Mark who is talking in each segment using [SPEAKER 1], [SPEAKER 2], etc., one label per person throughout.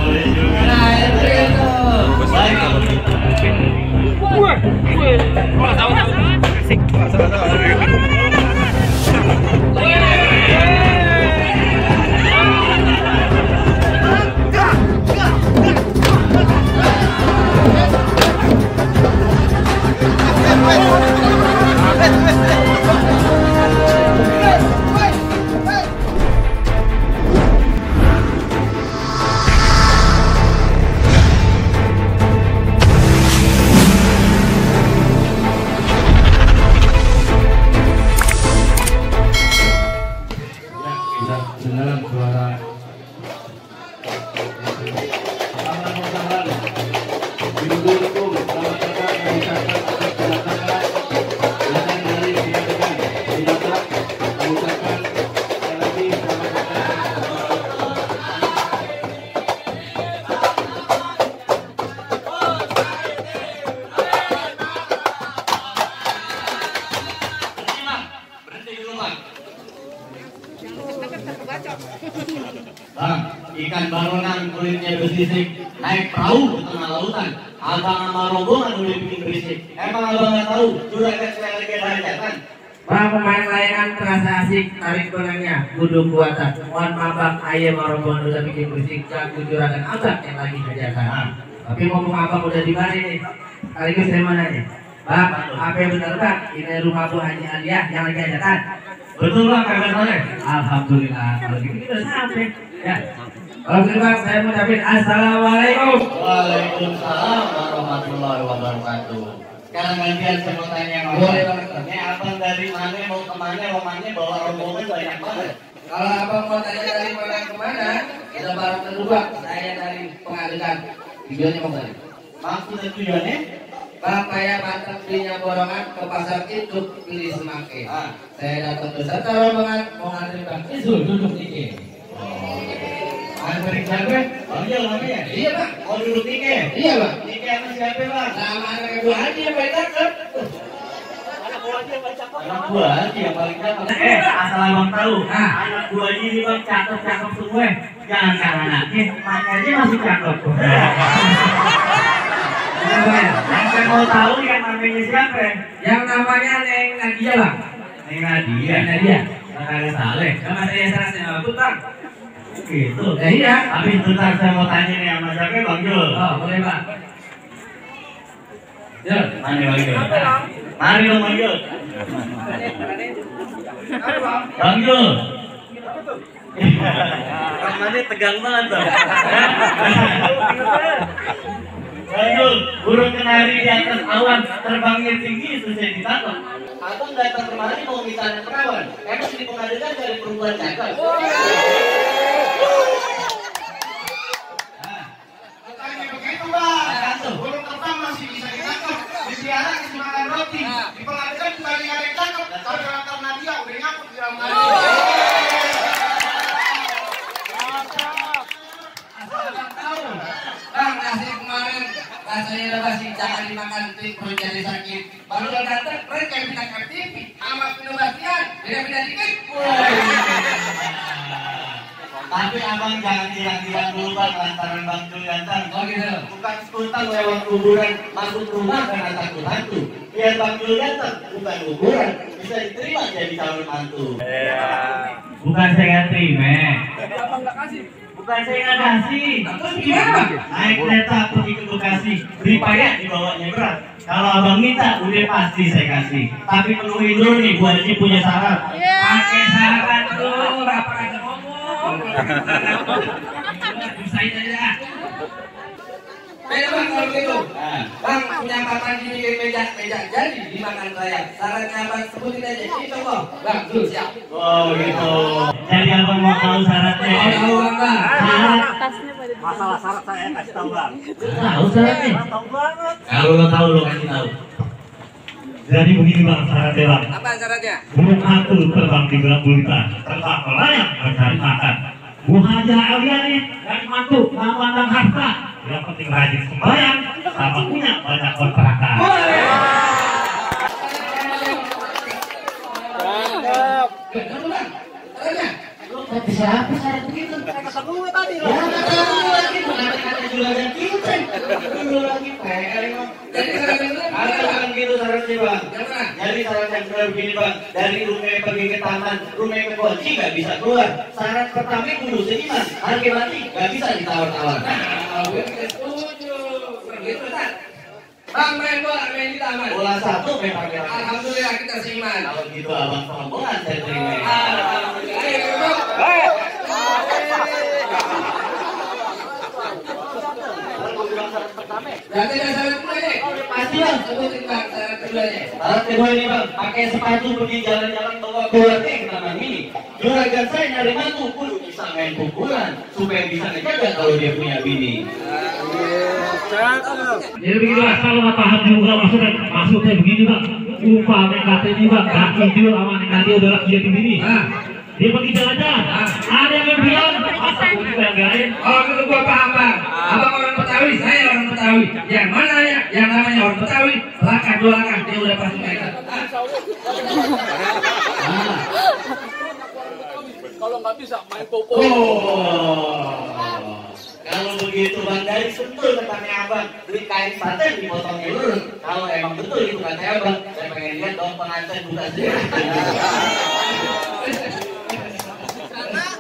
[SPEAKER 1] boleh juga. Nah, itu. Baik.
[SPEAKER 2] Dengan suara
[SPEAKER 1] Bang, ikan baronang kulitnya bersisik naik perahu ke tengah lautan. Abang sama rombongan udah bikin berisik. Emang abang nggak tahu juragan sekali lagi ada hajatan.
[SPEAKER 3] Bang, pemain layangan terasa asik, tarik benangnya, kudu kuatan. Mohon maaf bang, ayah sama rombongan udah bikin berisik. Jago juragan abang yang lagi hajatan. Tapi ngomong abang udah di mana nih? Sekaligus saya mau nanya, bang, apa yang benar bang? Ini rumah Bu Haji Aliah yang lagi hajatan.
[SPEAKER 1] Betul bang, kagak soleh.
[SPEAKER 3] Alhamdulillah, kalau gitu kita udah sampai. Ya. Kalau gitu bang, saya mau ucapin assalamualaikum.
[SPEAKER 1] Waalaikumsalam warahmatullahi wabarakatuh. Sekarang gantian saya mau tanya sama
[SPEAKER 3] Boleh
[SPEAKER 1] abang.
[SPEAKER 3] banget.
[SPEAKER 1] Ini abang dari mana mau kemana? Romannya bawa rombongan banyak banget.
[SPEAKER 3] Kalau abang mau tanya dari mana kemana, kita bareng berdua. Saya dari pengadilan. Videonya mau balik.
[SPEAKER 1] Maksud dan tujuannya?
[SPEAKER 3] Bang, saya mantap belinya borongan ke pasar induk pilih Semake. Saya datang beserta rombongan mau ngantri bang Izul duduk dikit.
[SPEAKER 1] Antri siapa? Bang Jol namanya?
[SPEAKER 3] Iya bang.
[SPEAKER 1] Mau duduk Nike?
[SPEAKER 3] Iya bang.
[SPEAKER 1] Nike sama siapa bang?
[SPEAKER 3] Sama anak Bu Haji yang paling cakep.
[SPEAKER 1] Anak gua Haji yang paling cakep. Asal abang tahu, anak gua Haji ini bang cakep-cakep semua. Jangan kalah anaknya, emaknya aja masih cakep. Yang saya mau tahu yang namanya siapa?
[SPEAKER 3] Yang namanya Neng Nadia bang.
[SPEAKER 1] Neng Nadia.
[SPEAKER 3] Neng Nadia.
[SPEAKER 1] Kakak Saleh.
[SPEAKER 3] Nama saya Sarasnya Abut bang.
[SPEAKER 1] Gitu.
[SPEAKER 3] Iya.
[SPEAKER 1] Tapi sebentar saya mau tanya nih sama siapa bang Jul?
[SPEAKER 3] Oh boleh bang. Jul.
[SPEAKER 1] Mana bang Jul? Mari dong bang Jul. Bang Jul. Kamarnya tegang banget bang. Bang Jul, burung kenari di atas awan terbangnya tinggi susah ditangkap. Abang datang kemari mau minta perawan. Emang di pengadilan dari perempuan cakep.
[SPEAKER 4] Bukannya begitu bang, burung terbang masih bisa ditangkap. Di siaran di makan roti, di pengadilan juga ada yang ditangkap. Kalau datang Nadia udah ngaput di dalam
[SPEAKER 3] Bang, nasi kemarin rasanya udah basi, jangan dimakan nanti perut jadi sakit. Baru udah datang, mereka yang pindah TV, sama penugasan, beda-beda dikit.
[SPEAKER 1] Tapi abang jangan bilang-bilang dulu bang lantaran bang Jul ganteng.
[SPEAKER 3] Oh gitu.
[SPEAKER 1] Bukan spontan lewat kuburan masuk rumah karena takut hantu. Biar bang Jul ganteng, bukan kuburan bisa diterima jadi calon mantu. Bukan saya nggak terima.
[SPEAKER 3] Abang nggak kasih.
[SPEAKER 1] Bukan saya nggak kasih.
[SPEAKER 3] Terus gimana?
[SPEAKER 1] Naik kereta pergi ke Bekasi, beli payah dibawanya berat. Kalau abang minta, udah pasti saya kasih. Tapi penuhin dulu nih, buat ini punya syarat.
[SPEAKER 3] Pakai syarat tuh, apa kata ngomong? Bisain aja. Beda bang kalau gitu. Bang punya papan gini kayak meja jadi dimakan saya. Syaratnya abang sebutin aja. Ini contoh. Bang, dulu siap.
[SPEAKER 1] Oh gitu. Jadi abang mau tahu syaratnya?
[SPEAKER 3] Oh, tahu bang.
[SPEAKER 1] Syarat.
[SPEAKER 4] Masalah syarat saya kasih tahu bang.
[SPEAKER 1] Tahu syaratnya?
[SPEAKER 4] Tahu banget.
[SPEAKER 1] Kalau lo tahu lo kasih tahu.
[SPEAKER 2] Jadi begini bang syaratnya bang.
[SPEAKER 3] Apa syaratnya?
[SPEAKER 2] Burung hantu terbang di gelap gulita, terbang melayang mencari makan. Bu Haji Aliah nih dari mantu nggak mandang harta, yang penting rajin sembahyang sama punya banyak kontrakan.
[SPEAKER 3] Siapa syarat begitu? Kata gue tadi loh.
[SPEAKER 1] dulu lagi PR emang.
[SPEAKER 3] Jadi
[SPEAKER 1] Bukan gitu sarannya bang.
[SPEAKER 3] Gimana?
[SPEAKER 1] Jadi saran yang benar begini bang, dari rumah pergi ke taman, rumah ke kunci nggak bisa keluar. Saran pertama kudu seiman, harga mati nggak bisa ditawar-tawar.
[SPEAKER 3] Gue tidak setuju. Begitu kan? Bang main bola, main di taman.
[SPEAKER 1] Bola satu memang yang.
[SPEAKER 3] Alhamdulillah kita seiman.
[SPEAKER 1] Kalau gitu abang sombongan saya terima.
[SPEAKER 3] Alhamdulillah. Ayo, berarti ada syarat kedua nih.
[SPEAKER 1] Pasti bang.
[SPEAKER 3] Sebutin bang syarat keduanya.
[SPEAKER 1] Saran kedua ini bang, pakai sepatu pergi jalan-jalan bawa keluarga ke taman ini. Juragan saya nyari mantu kudu bisa main pukulan supaya bisa ngejaga kalau dia punya bini.
[SPEAKER 2] Jadi beginilah kalau nggak paham juga maksudnya begini bang. Umpamanya katanya bang, kaki dia sama nanti udah laki jadi bini. Dia pergi jalan-jalan. Ada yang bilang, masa gue banggain.
[SPEAKER 3] Oh, itu gua paham bang. Abang orang Betawi, saya orang Betawi. Yang mana ya? Yang namanya orang Betawi, lakan dua lakan, dia udah pasti pegang.
[SPEAKER 5] Kalau nggak bisa main popo.
[SPEAKER 1] Kalau begitu bang, dari Sentul katanya abang, beli kain paten dipotongnya lurus. Kalau emang betul itu katanya abang, saya pengen lihat dong pengantin buka sendiri.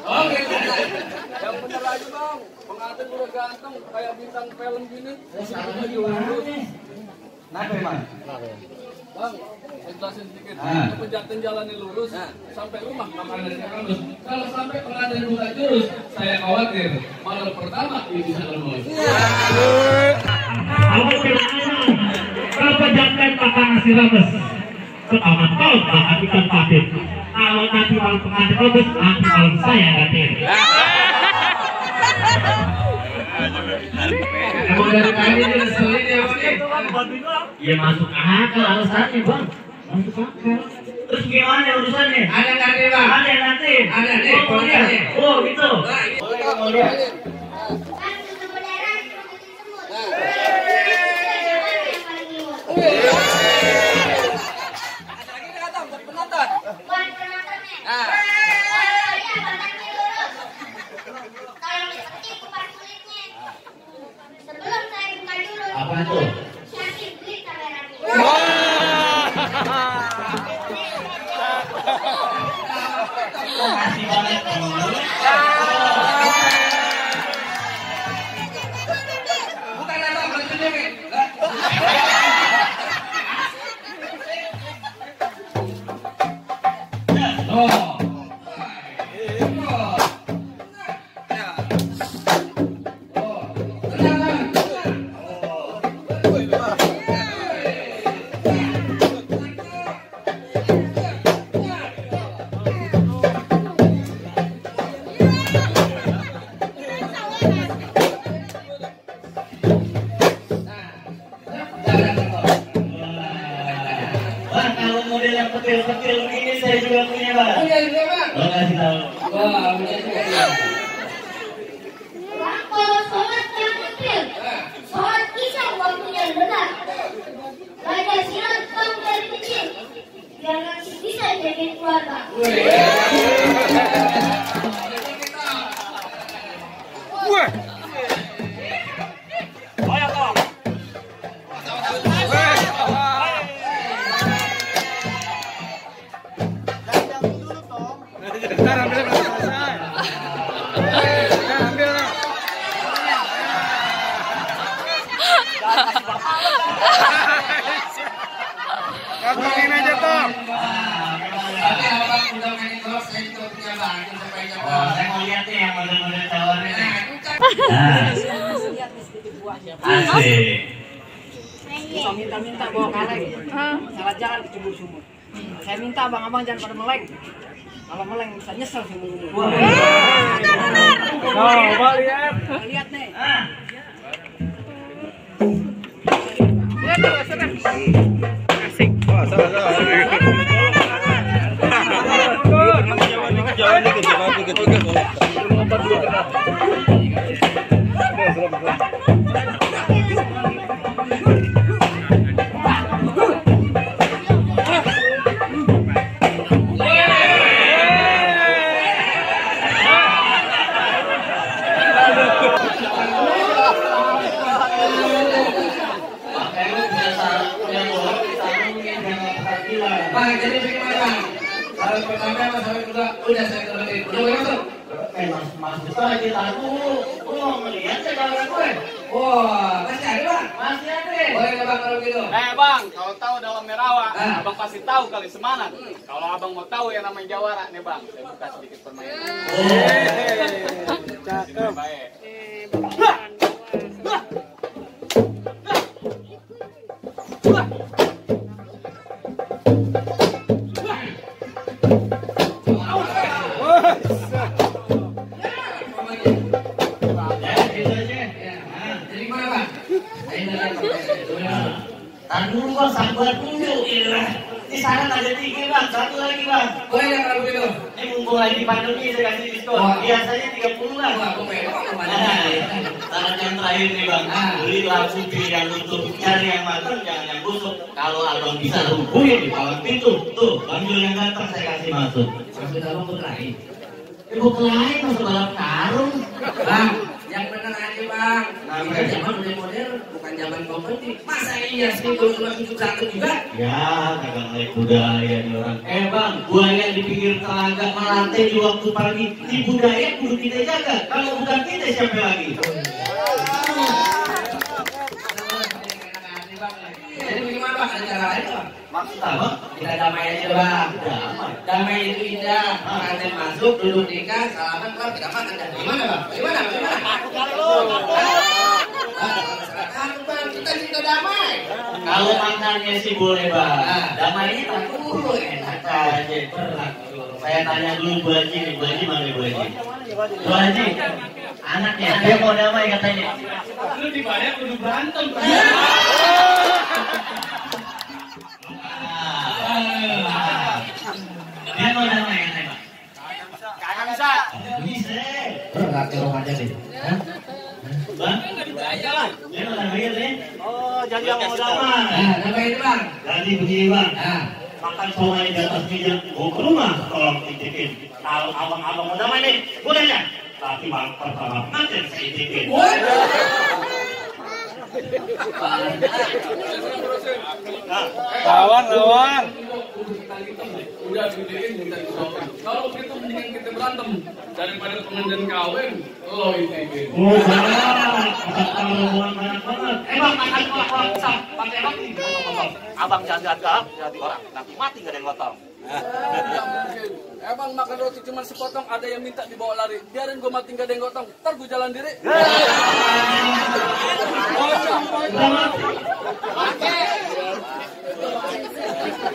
[SPEAKER 3] Oke,
[SPEAKER 5] Yang bener aja bang, pengantin udah ganteng kayak bintang film gini.
[SPEAKER 1] Kenapa emang?
[SPEAKER 5] Bang, saya jelasin sedikit.
[SPEAKER 1] Ah.
[SPEAKER 5] Pejaten jalannya lurus sampai rumah makanannya halus. Kalau sampai pengantin buka jurus, saya khawatir malam pertama dia bisa lemas.
[SPEAKER 2] Kalau pejabat makan nasi rames, pertama kau akan ikan patin. Kalau nanti malam pengantin rames, nanti malam saya gantiin.
[SPEAKER 3] emang dari tadi dia ngeselin ya bang.
[SPEAKER 2] Ya masuk akal alasannya bang. Masuk akal.
[SPEAKER 1] Terus gimana urusannya?
[SPEAKER 3] Ada nggak nih bang?
[SPEAKER 1] Ada yang nanti?
[SPEAKER 3] Ada nih,
[SPEAKER 1] Oh,
[SPEAKER 3] pokoknya.
[SPEAKER 1] iya. Oh gitu.
[SPEAKER 3] Nah,
[SPEAKER 1] Boleh mau lihat? Apa tuh? Makasih banget.
[SPEAKER 3] bukan apa maksudnya nih. Oh.
[SPEAKER 1] Bang, kalau model yang kecil-kecil begini saya juga punya bang.
[SPEAKER 3] Punya juga bang.
[SPEAKER 1] Lo kasih tahu.
[SPEAKER 3] Wah, punya juga ya.
[SPEAKER 6] Kalau sholat yang kecil, sholat isya waktu yang benar. Belajar silat kamu dari kecil, biar nanti bisa jadi keluarga.
[SPEAKER 4] Kantongin aja Tom.
[SPEAKER 3] Tapi abang udah main golf, saya juga punya bang. Supaya
[SPEAKER 1] Oh,
[SPEAKER 3] jago.
[SPEAKER 1] saya mau lihat nih yang model-model tawarnya nih.
[SPEAKER 3] Nah, itu kan.
[SPEAKER 1] Nah, asik.
[SPEAKER 7] Minta bawa kaleng, salah jalan ke sumur. Saya minta abang-abang jangan pada meleng. Kalau meleng bisa nyesel seumur umur.
[SPEAKER 5] Coba lihat.
[SPEAKER 7] Lihat nih.
[SPEAKER 3] jadi bagaimana bang? Saran pertama sama saran kedua udah saya turutin. Udah boleh masuk?
[SPEAKER 1] Mas besar kita dulu. Lu mau melihat saya jalan gue?
[SPEAKER 3] Wah, masih ada bang?
[SPEAKER 1] Masih ada.
[SPEAKER 3] Boleh nggak bang kalau gitu?
[SPEAKER 5] Bang, kalau tahu dalam Merawa,
[SPEAKER 3] Ah.
[SPEAKER 5] abang pasti tahu kali semangat. Kalau abang mau tahu yang namanya Jawara nih bang, saya buka sedikit permainan. Cakep. Baik.
[SPEAKER 3] Jadi mana bang? Ayo lihat bang.
[SPEAKER 1] Tahan dulu bang, sabar dulu. Di sana ada 3 bang, 1 lagi bang.
[SPEAKER 3] Boleh nggak kalau begitu?
[SPEAKER 1] Ini mumpung lagi pandemi saya kasih diskon.
[SPEAKER 3] Wah.
[SPEAKER 1] Biasanya 30 bang.
[SPEAKER 3] Wah, aku pengen bang kemana?
[SPEAKER 1] Saran yang terakhir nih bang, beli labu yang untuk cari yang matang, jangan yang busuk. Kalau abang bisa hubungin di bawah pintu, tuh Bang Jul yang ganteng saya kasih masuk.
[SPEAKER 3] Maksud abang berkelahi?
[SPEAKER 1] Ibu kelain masuk balap karung.
[SPEAKER 3] Bang, yang benar aja bang.
[SPEAKER 1] Kenapa?
[SPEAKER 3] Kita zaman udah modern, bukan zaman kompeti. Masa iya sih kalau cuma 71 juga?
[SPEAKER 1] Ya, kagak naik budaya nih orang. Bang, buaya di pinggir telaga melantai di waktu pagi. Di budaya kudu kita jaga. Kalau bukan kita siapa lagi?
[SPEAKER 3] Jadi bagaimana bang? Ada cara lain bang?
[SPEAKER 1] Maksud apa?
[SPEAKER 3] Kita damai aja bang.
[SPEAKER 1] Damai.
[SPEAKER 3] Damai itu indah. Pengantin masuk, duduk nikah, salaman keluar, kita makan. Dan gimana bang? Bagaimana? Bang, kita cinta damai.
[SPEAKER 1] Kalau makannya sih boleh bang. Damainya tak dulu enak aja. Berat. Saya tanya dulu Bu Haji nih. Bu Haji mana Bu Haji? Bu Haji, anaknya dia mau damai katanya.
[SPEAKER 5] Lu dibayar kudu berantem.
[SPEAKER 1] Dia mau damai katanya.
[SPEAKER 5] Kagak bisa.
[SPEAKER 1] Bisa.
[SPEAKER 3] Berat ya rumah jadi.
[SPEAKER 1] Bang, dia mau damai nih. Oh, jadi yang mau damai.
[SPEAKER 3] Nah, damai itu bang.
[SPEAKER 2] Jadi begini bang,
[SPEAKER 3] Nah,
[SPEAKER 2] makan somai di atas meja, mau ke rumah, tolong titipin. Kalau abang-abang mau damai nih, boleh ya? Tapi bang, pertama nanti saya titipin.
[SPEAKER 5] Lawan. Udah gedein minta disokin. Kalau gitu mendingan kita berantem daripada pengantin kawin. Lo ini.
[SPEAKER 2] Oh, banyak. Kalau hubungan banyak banget.
[SPEAKER 1] Bang, makan kolak pisang. Pakai roti. Abang jangan galak jadi orang. Nanti mati gak ada yang ngotong.
[SPEAKER 5] Emang makan roti cuma sepotong, ada yang minta dibawa lari. Biarin gue mati gak ada yang gotong. Ntar gue jalan diri.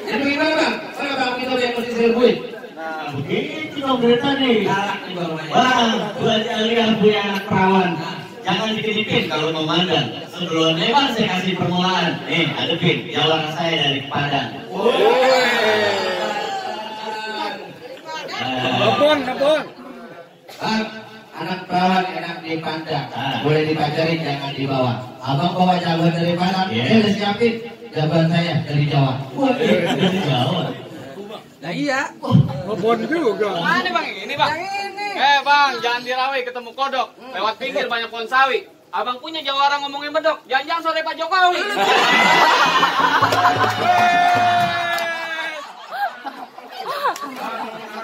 [SPEAKER 3] jadi bagaimana bang? Mana bang kita yang mesti serbuin?
[SPEAKER 1] Nah, begitu dong berita nih.
[SPEAKER 3] Galak nih bang.
[SPEAKER 1] Bang, Bu Haji Alias punya anak perawan. Jangan dititipin kalau mau mandang. Sebelumnya bang saya kasih permulaan. Nih, hadepin. Jawara saya dari Padang.
[SPEAKER 5] Ngebon.
[SPEAKER 3] Bang, anak perawan enak dipandang. Boleh dipacarin, jangan dibawa. Abang bawa jawaban dari Padang, dia udah siapin jawaban saya dari Jawa.
[SPEAKER 1] Wah, dari Jawa.
[SPEAKER 3] Nah iya.
[SPEAKER 5] Mana bang ini bang? Bang, jangan dirawai ketemu kodok. Lewat pinggir banyak pohon sawi. Abang punya Jawara ngomongin bedok. Jangan sore Pak Jokowi.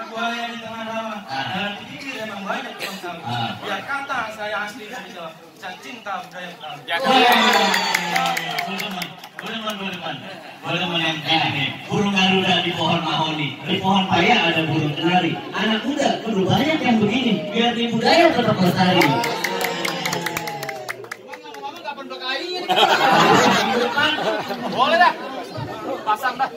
[SPEAKER 4] Buaya di tengah rawa. Dan di pinggir emang banyak pohon sawi. Biar kata saya asli dari Jawa. Saya cinta budaya Betawi.
[SPEAKER 1] Boleh yang ini nih. Burung garuda di pohon mahoni. Di pohon paya ada burung kenari. Anak muda kudu banyak yang begini. Biar di budaya tetap lestari.
[SPEAKER 5] Ngomong-ngomong kapan berkali ini? Boleh dah. Pasang dah.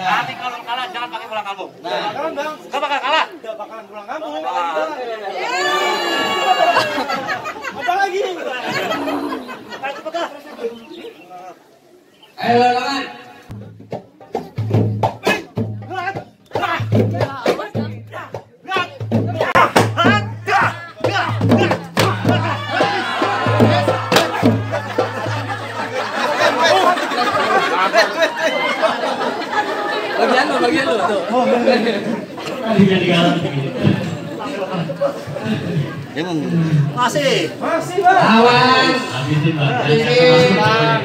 [SPEAKER 1] Nanti kalau kalah jangan pakai pulang kampung. Kalau bakal kalah.
[SPEAKER 4] Tidak bakalan pulang kampung.
[SPEAKER 3] Ayo lawan. Bagian lu tuh.
[SPEAKER 1] Jadi galang.
[SPEAKER 4] Masih, Bang.
[SPEAKER 3] Lawan.
[SPEAKER 1] Habisin, Bang.
[SPEAKER 3] Habisin, Bang.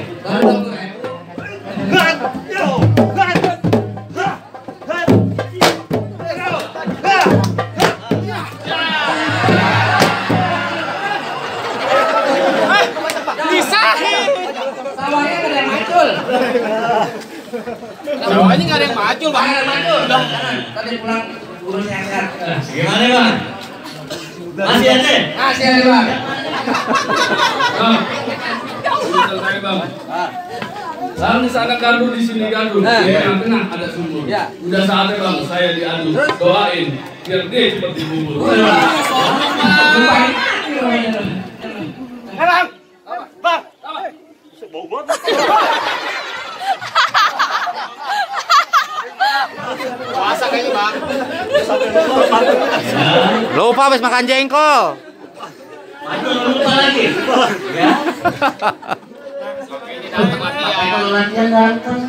[SPEAKER 3] Sawahnya ada yang macul.
[SPEAKER 5] Sawahnya nggak ada yang macul, Bang.
[SPEAKER 3] Jangan macul. Tadi pulang urus yang sehat.
[SPEAKER 1] Gimana, Bang? Masih ada?
[SPEAKER 3] Masih ada, Bang.
[SPEAKER 8] Selesai, Bang. Bang, di sana gaduh, di sini gaduh. Di tengah ada sumur. Udah saatnya, Bang, saya diadu. Doain biar dia cepat dibubur.
[SPEAKER 5] Puasa kayaknya, Bang.
[SPEAKER 9] Lupa habis makan jengkol.
[SPEAKER 1] Maju lupa lagi. Ya. Kalau latihan datang.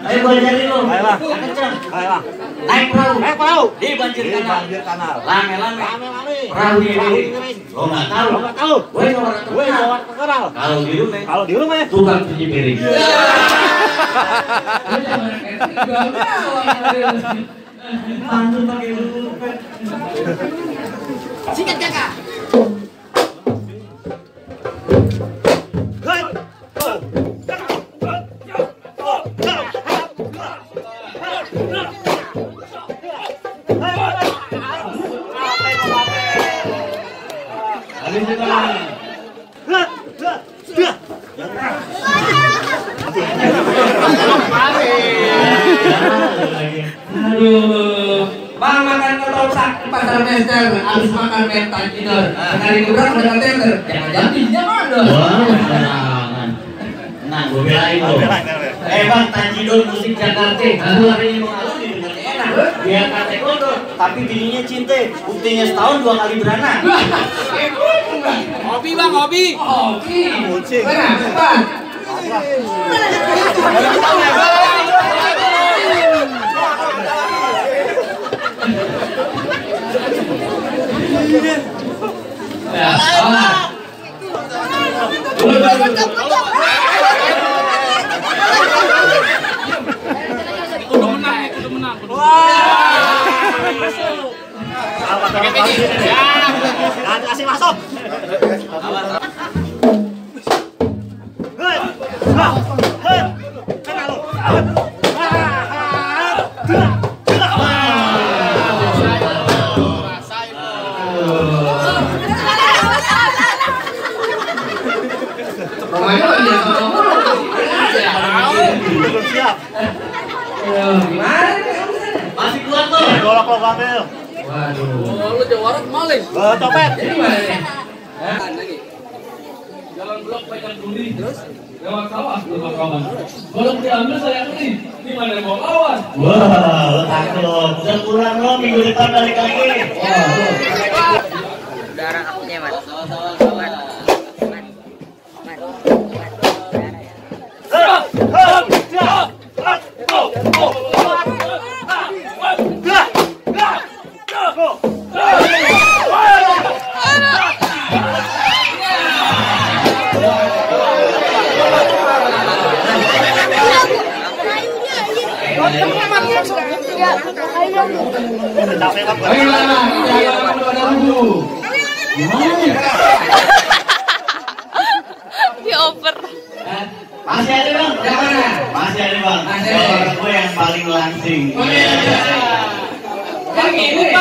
[SPEAKER 1] Ayo gua ajarin lu. Ayo, Bang. Kencang. Ayo, Bang. Naik perahu. Di banjir kanal. Lame. Perahu di miring. Lo nggak tahu. Gue orang terkenal. Kalau di rumah tukang cuci piring. Pantun pakai pulpen.
[SPEAKER 7] Sikat kakak.
[SPEAKER 3] Aduh, Bang makan ketoprak di pasar Mester, habis makan mental tidur. Sekali gebrak udah tender. Jangan gizinya mana?
[SPEAKER 1] Wah, jangan. Nah, gue belain lo. Bang, Tanjidor musik Jakarta. Aku hari ini mau alun didengarnya enak. Dia kata kondo, tapi bininya cinta. Buktinya setahun 2 kali beranak.
[SPEAKER 5] Hobi, Bang, hobi.
[SPEAKER 3] Hobi. Mana? Cepat.
[SPEAKER 5] Itu udah menang.
[SPEAKER 1] Kasih masuk. Masih kuat tuh. Golok lo ambil.
[SPEAKER 3] Waduh.
[SPEAKER 5] Lu jawara maling.
[SPEAKER 1] Copet.
[SPEAKER 3] Jadi mana nih?
[SPEAKER 8] Jalan blok banyak duri. Terus lewat sawah lewat kawan. Kalau diambil saya beli. Di mana mau lawan?
[SPEAKER 1] Wah, lo takut. Udah kurang lo minggu depan balik lagi.
[SPEAKER 7] Darah akunya, Mas.
[SPEAKER 10] Dioper.
[SPEAKER 1] Masih ada bang? Masih ada bang. Orang gue yang paling langsing.
[SPEAKER 3] Yang ini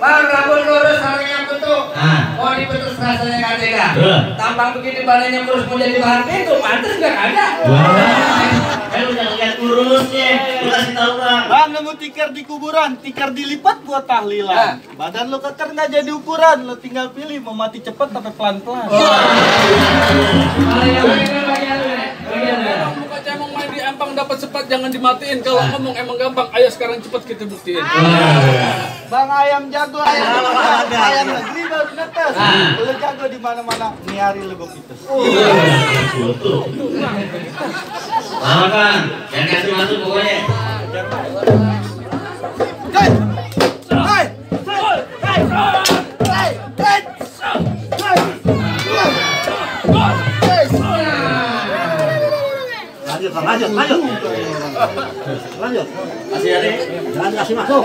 [SPEAKER 3] Bang, rambut lurus sarungnya bentuk. Oh dibentuk rasanya kagak. Tampang begini badannya kurus mau jadi bahan pintu, pantas nggak ada.
[SPEAKER 1] Lu jangan lihat kurusnya. Lu kasih tahu bang.
[SPEAKER 4] Bang, nemu tikar di kuburan, tikar dilipat buat tahlilan. Badan lu keker nggak jadi ukuran, lu tinggal pilih mau mati cepet tapi pelan-pelan.
[SPEAKER 3] Bagian
[SPEAKER 5] Muka cemong main di
[SPEAKER 8] emang dapat cepat jangan dimatiin. Kalau ngomong emang gampang. Ayo sekarang cepat kita buktiin.
[SPEAKER 4] Bang ayam jago, ayam negeri baru netes. Lu jago di mana-mana, niari lu begitu.
[SPEAKER 1] Lama kan, jangan kasih masuk pokoknya.
[SPEAKER 2] Lanjut.
[SPEAKER 1] Kasih Ari.
[SPEAKER 2] Jangan kasih masuk.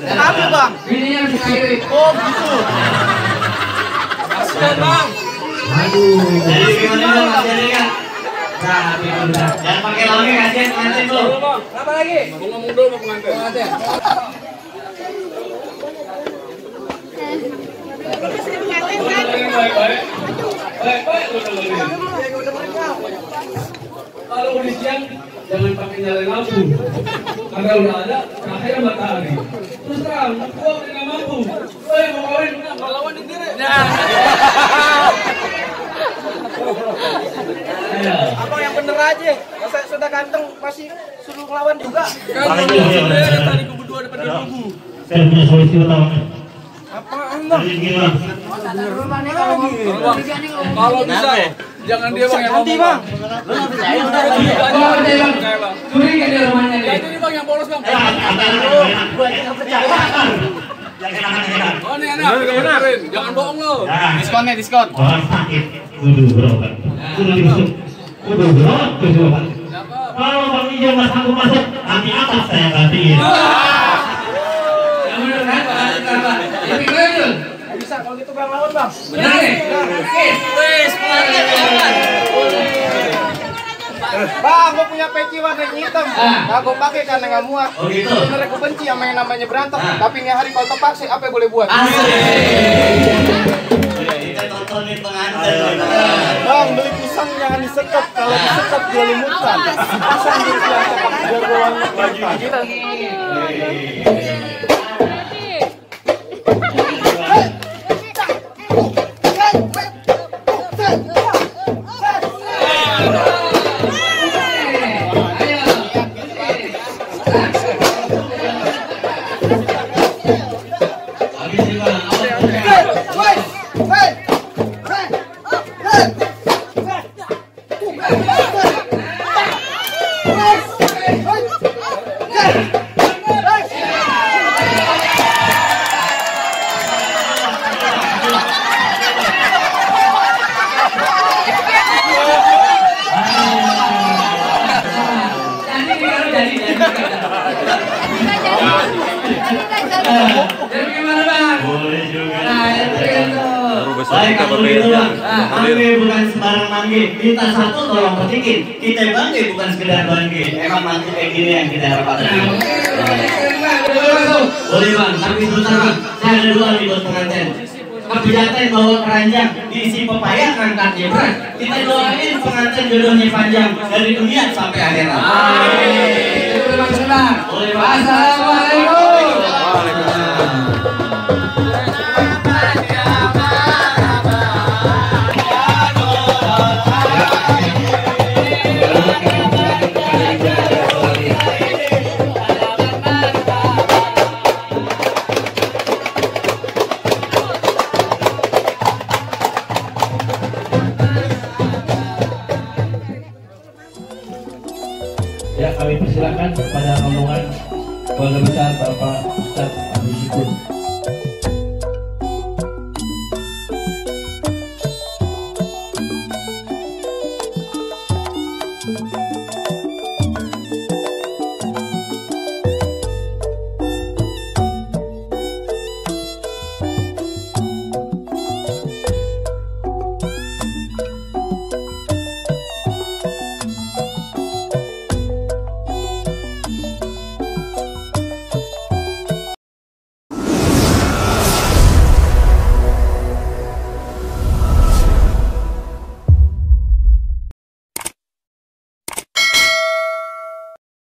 [SPEAKER 4] Kenapa bang?
[SPEAKER 3] Ini yang diakhiri.
[SPEAKER 4] Oh gitu.
[SPEAKER 8] Kasihan bang.
[SPEAKER 1] Jadi gimana dong, Mas Ari kan? Nah, jangan pakai lagi kasihan pengantin tuh.
[SPEAKER 3] Apa lagi?
[SPEAKER 8] Mau ngomong dulu sama pengantin. Kalau udah siang jangan pakai nyalain lampu karena udah ada cahaya matahari. Terus terang, gua udah nggak mampu. Mau kawin, mau lawan sendiri.
[SPEAKER 4] Abang yang bener aja. Masa sudah ganteng masih suruh ngelawan juga.
[SPEAKER 8] Kan tadi kubu dua depan kubu.
[SPEAKER 2] Saya punya solusi utama.
[SPEAKER 4] Apaan bang?
[SPEAKER 8] Kalau bisa, jangan dia bang yang
[SPEAKER 4] Nanti
[SPEAKER 8] ngomong.
[SPEAKER 4] bang.
[SPEAKER 3] Curi kan di rumahnya nih.
[SPEAKER 8] Jadi bang yang bolos bang. Oh ini enak. Jangan bohong lo.
[SPEAKER 5] Diskonnya diskon.
[SPEAKER 2] Orang sakit, kudu berobat. Kudu diusut, kudu berobat, kudu berobat. Kalau Bang Ijo nggak sanggup masuk, nanti atas saya gantiin.
[SPEAKER 3] Yang bener kan? Yang bener.
[SPEAKER 4] Bisa kalau gitu bang lawan bang.
[SPEAKER 3] Benar nih.
[SPEAKER 1] Wes, pengantin lawan.
[SPEAKER 4] Bang, gue punya peci warna hitam. Nah, gue pakai karena nggak muat.
[SPEAKER 1] Oh gitu.
[SPEAKER 4] Sebenarnya gue benci sama yang namanya berantem. Tapi ini hari kalau terpaksa, apa yang boleh buat?
[SPEAKER 1] Asik. Kita tontonin pengantin.
[SPEAKER 4] Bang, beli pisang jangan disekap. Kalau disekap dia limutkan. Pasang di pisang sekap biar gue warna hitam.
[SPEAKER 1] Baik, kalau begitu bang, manggil bukan sembarang manggil. Minta satu tolong petikin. Kita bangga bukan sekedar bangga. Emang mantu kayak gini yang kita harapkan. Boleh bang, tapi sebentar bang. Saya ada dua nih buat pengantin. Kebijakan bawa keranjang diisi pepaya ngangkat jebret. Kita doain pengantin jodohnya panjang dari dunia sampai akhirat. Boleh bang.
[SPEAKER 3] Assalamualaikum.
[SPEAKER 2] Ya, kami persilakan kepada rombongan keluarga besar Bapak Ustadz Abdul Syukur.